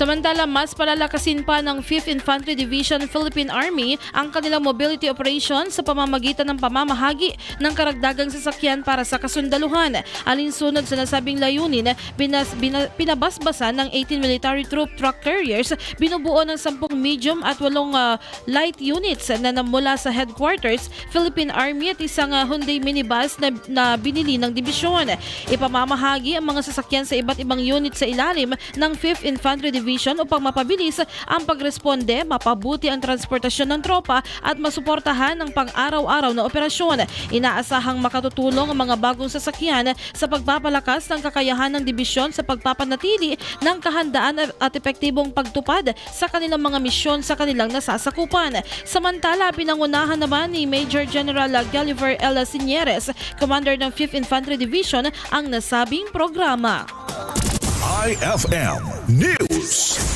Samantala, mas palalakasin pa ng 5th Infantry Division Philippine Army ang kanilang mobility operation sa pamamagitan ng pamamahagi ng karagdagang sasakyan para sa kasundaluhan. Alinsunod sa nasabing layunin, pinabasbasan ng 18 military troop truck carriers, binubuo ng 10 medium at 8 light units na mula sa headquarters, Philippine Army at isang Hyundai minibus na binili ng dibisyon. Ipamamahagi ang mga sasakyan sa iba't ibang unit sa ilalim ng 5th Infantry Division upang mapabilis ang pagresponde, mapabuti ang transportasyon ng tropa at masuportahan ang pang-araw-araw na operasyon. Inaasahang makatutulong ang mga bagong sasakyan sa pagpapalakas ng kakayahan ng dibisyon sa pagpapanatili ng kahandaan at epektibong pagtupad sa kanilang mga misyon sa kanilang nasasakupan. Samantala, pinangunahan naman ni Major General Gulliver L. Sinieres, Commander ng 5th Infantry Division, ang nasabing programa. IFM News.